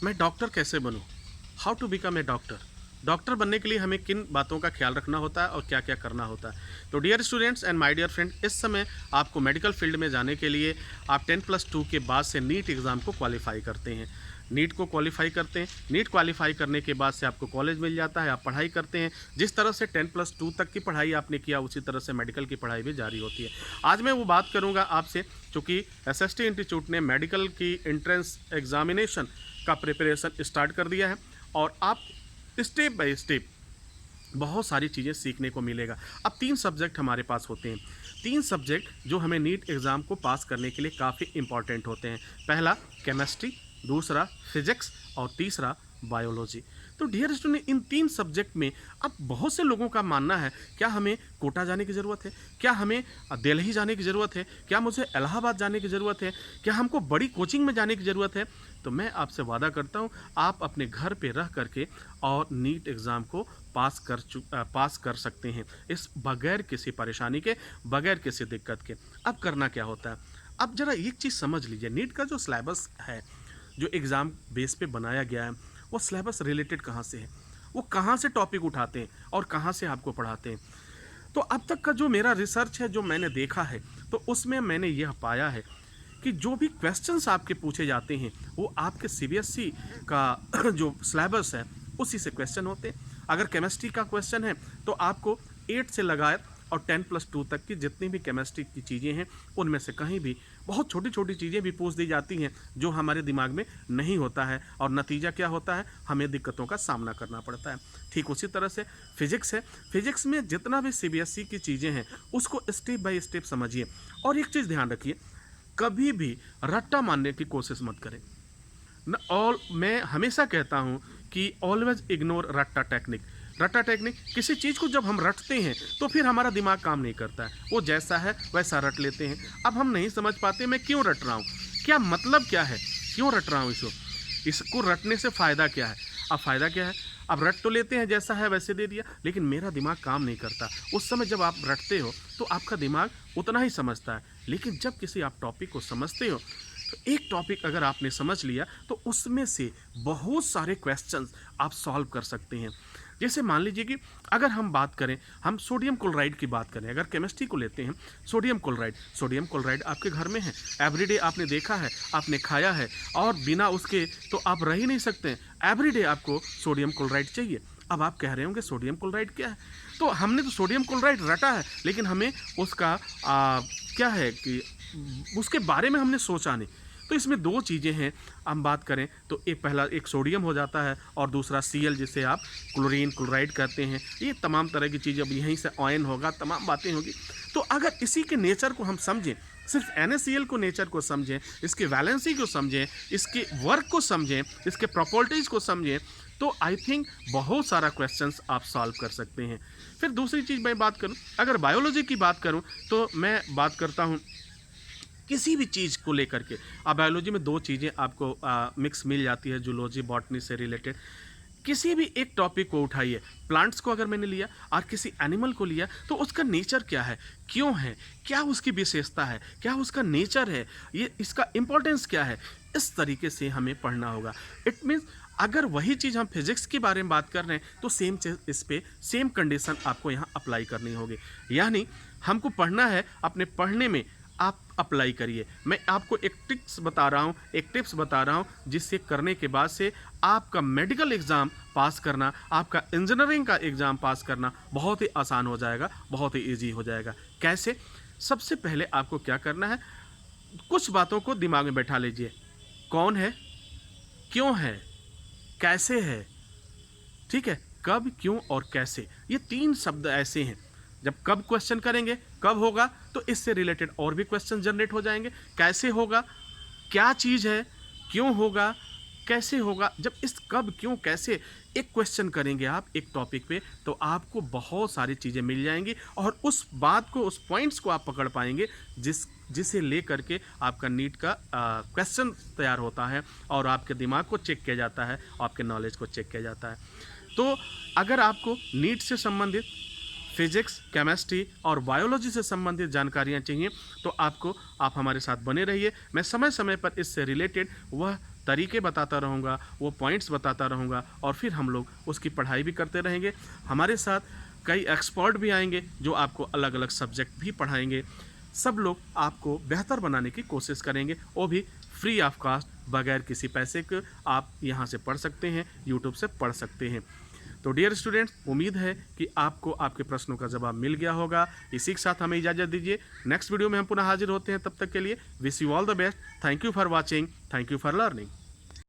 मैं डॉक्टर कैसे बनूँ? How to become a doctor? Doctor बनने के लिए हमें किन बातों का ख्याल रखना होता है और क्या-क्या करना होता है? तो dear students and my dear friend, इस समय आपको मेडिकल फील्ड में जाने के लिए आप 10+2 के बाद से नीट एग्ज़ाम को क्वालीफाई करते हैं। नीट को क्वालीफाई करते हैं, नीट क्वालीफाई करने के बाद से आपको कॉलेज मिल जाता है, आप पढ़ाई करते हैं। जिस तरह से 10+2 तक की पढ़ाई आपने किया, उसी तरह से मेडिकल की पढ़ाई भी जारी होती है। आज मैं वो बात करूँगा आपसे, चूँकि एसएसटी इंस्टीट्यूट ने मेडिकल की एंट्रेंस एग्ज़ामिनेशन का प्रिपरेशन स्टार्ट कर दिया है और आप स्टेप बाय स्टेप बहुत सारी चीज़ें सीखने को मिलेगा। अब 3 सब्जेक्ट हमारे पास होते हैं। 3 सब्जेक्ट जो हमें नीट एग्ज़ाम को पास करने के लिए काफ़ी इम्पॉर्टेंट होते हैं। पहला केमिस्ट्री, दूसरा फिज़िक्स और तीसरा बायोलॉजी। तो डियर स्टूडेंट, इन 3 सब्जेक्ट में अब बहुत से लोगों का मानना है, क्या हमें कोटा जाने की ज़रूरत है? क्या हमें दिल्ली जाने की ज़रूरत है? क्या मुझे इलाहाबाद जाने की ज़रूरत है? क्या हमको बड़ी कोचिंग में जाने की ज़रूरत है? तो मैं आपसे वादा करता हूँ, आप अपने घर पे रह करके और नीट एग्ज़ाम को पास कर सकते हैं, इस बगैर किसी परेशानी के, बगैर किसी दिक्कत के। अब करना क्या होता है? अब ज़रा एक चीज़ समझ लीजिए, नीट का जो सिलेबस है, जो एग्ज़ाम बेस पे बनाया गया है, वो सिलेबस रिलेटेड कहाँ से है? वो कहाँ से टॉपिक उठाते हैं और कहाँ से आपको पढ़ाते हैं? तो अब तक का जो मेरा रिसर्च है, जो मैंने देखा है, तो उसमें मैंने यह पाया है कि जो भी क्वेश्चंस आपके पूछे जाते हैं, वो आपके सीबीएसई का जो सिलेबस है, उसी से क्वेश्चन होते हैं। अगर केमिस्ट्री का क्वेश्चन है, तो आपको 8 से लगाए और 10+2 तक की जितनी भी केमिस्ट्री की चीज़ें हैं, उनमें से कहीं भी बहुत छोटी-छोटी चीज़ें भी पूछ दी जाती हैं, जो हमारे दिमाग में नहीं होता है और नतीजा क्या होता है, हमें दिक्कतों का सामना करना पड़ता है। ठीक उसी तरह से फिज़िक्स है, फिज़िक्स में जितना भी सीबीएसई की चीज़ें हैं, उसको स्टेप बाय स्टेप समझिए। और एक चीज़ ध्यान रखिए, कभी भी रट्टा मारने की कोशिश मत करें। मैं हमेशा कहता हूँ कि ऑलवेज इग्नोर रट्टा टेक्निक। रट्टा टेक्निक, किसी चीज़ को जब हम रटते हैं तो फिर हमारा दिमाग काम नहीं करता है, वो जैसा है वैसा रट लेते हैं। अब हम नहीं समझ पाते मैं क्यों रट रहा हूँ, क्या मतलब क्या है, क्यों रट रहा हूँ इसको रटने से फ़ायदा क्या है? अब फ़ायदा क्या है? अब रट तो लेते हैं, जैसा है वैसे दे दिया, लेकिन मेरा दिमाग काम नहीं करता। उस समय जब आप रटते हो तो आपका दिमाग उतना ही समझता है, लेकिन जब किसी आप टॉपिक को समझते हो, तो एक टॉपिक अगर आपने समझ लिया तो उसमें से बहुत सारे क्वेश्चंस आप सॉल्व कर सकते हैं। जैसे मान लीजिए कि अगर हम बात करें, हम सोडियम क्लोराइड की बात करें, अगर केमिस्ट्री को लेते हैं, सोडियम क्लोराइड आपके घर में है, एवरीडे आपने देखा है, आपने खाया है, और बिना उसके तो आप रह ही नहीं सकते हैं। एवरीडे आपको सोडियम क्लोराइड चाहिए। अब आप कह रहे होंगे सोडियम क्लोराइड क्या है? तो हमने तो सोडियम क्लोराइड रटा है, लेकिन हमें उसका क्या है कि उसके बारे में हमने सोचा नहीं। तो इसमें 2 चीज़ें हैं, हम बात करें तो एक सोडियम हो जाता है और दूसरा Cl, जिसे आप क्लोरीन क्लोराइड कहते हैं। ये तमाम तरह की चीज़ें, अब यहीं से आयन होगा, तमाम बातें होगी। तो अगर इसी के नेचर को हम समझें, सिर्फ NaCl को नेचर को समझें, इसके वैलेंसी को समझें, इसके वर्क को समझें, इसके प्रॉपर्टीज़ को समझें, तो आई थिंक बहुत सारा क्वेश्चंस आप सॉल्व कर सकते हैं। फिर दूसरी चीज़ मैं बात करूं, अगर बायोलॉजी की बात करूं, तो मैं बात करता हूं किसी भी चीज़ को लेकर के। अब बायोलॉजी में 2 चीज़ें आपको मिक्स मिल जाती है, जूलॉजी बॉटनी से रिलेटेड। किसी भी एक टॉपिक को उठाइए, प्लांट्स को अगर मैंने लिया और किसी एनिमल को लिया, तो उसका नेचर क्या है, क्यों है, क्या उसकी विशेषता है, क्या उसका नेचर है, ये इसका इम्पोर्टेंस क्या है, इस तरीके से हमें पढ़ना होगा। इट मीन्स अगर वही चीज़ हम फिजिक्स के बारे में बात कर रहे हैं, तो सेम चीज़ इस पे सेम कंडीशन आपको यहाँ अप्लाई करनी होगी। यानी हमको पढ़ना है, अपने पढ़ने में आप अप्लाई करिए। मैं आपको एक टिप्स बता रहा हूँ, जिससे करने के बाद से आपका मेडिकल एग्ज़ाम पास करना, आपका इंजीनियरिंग का एग्ज़ाम पास करना बहुत ही आसान हो जाएगा, बहुत ही ईजी हो जाएगा। कैसे? सबसे पहले आपको क्या करना है, कुछ बातों को दिमाग में बैठा लीजिए। कौन है, क्यों है, कैसे है, ठीक है? कब, क्यों और कैसे, ये 3 शब्द ऐसे हैं। जब कब क्वेश्चन करेंगे, कब होगा, तो इससे रिलेटेड और भी क्वेश्चन जनरेट हो जाएंगे। कैसे होगा, क्या चीज़ है, क्यों होगा, कैसे होगा। जब इस कब, क्यों, कैसे एक क्वेश्चन करेंगे आप एक टॉपिक पे, तो आपको बहुत सारी चीज़ें मिल जाएंगी और उस बात को, उस पॉइंट्स को आप पकड़ पाएंगे, जिसे ले करके आपका नीट का क्वेश्चन तैयार होता है और आपके दिमाग को चेक किया जाता है, आपके नॉलेज को चेक किया जाता है। तो अगर आपको नीट से संबंधित फिजिक्स, केमिस्ट्री और बायोलॉजी से संबंधित जानकारियाँ चाहिए, तो आप हमारे साथ बने रहिए। मैं समय समय पर इससे रिलेटेड वह तरीके बताता रहूँगा, वो पॉइंट्स बताता रहूँगा और फिर हम लोग उसकी पढ़ाई भी करते रहेंगे। हमारे साथ कई एक्सपर्ट भी आएंगे जो आपको अलग अलग सब्जेक्ट भी पढ़ाएंगे। सब लोग आपको बेहतर बनाने की कोशिश करेंगे, वो भी फ्री ऑफ कॉस्ट, बगैर किसी पैसे के आप यहाँ से पढ़ सकते हैं, यूट्यूब से पढ़ सकते हैं। तो डियर स्टूडेंट्स, उम्मीद है कि आपको आपके प्रश्नों का जवाब मिल गया होगा। इसी के साथ हमें इजाज़त दीजिए। नेक्स्ट वीडियो में हम पुनः हाजिर होते हैं। तब तक के लिए wish you all the best. Thank you for watching. Thank you for learning.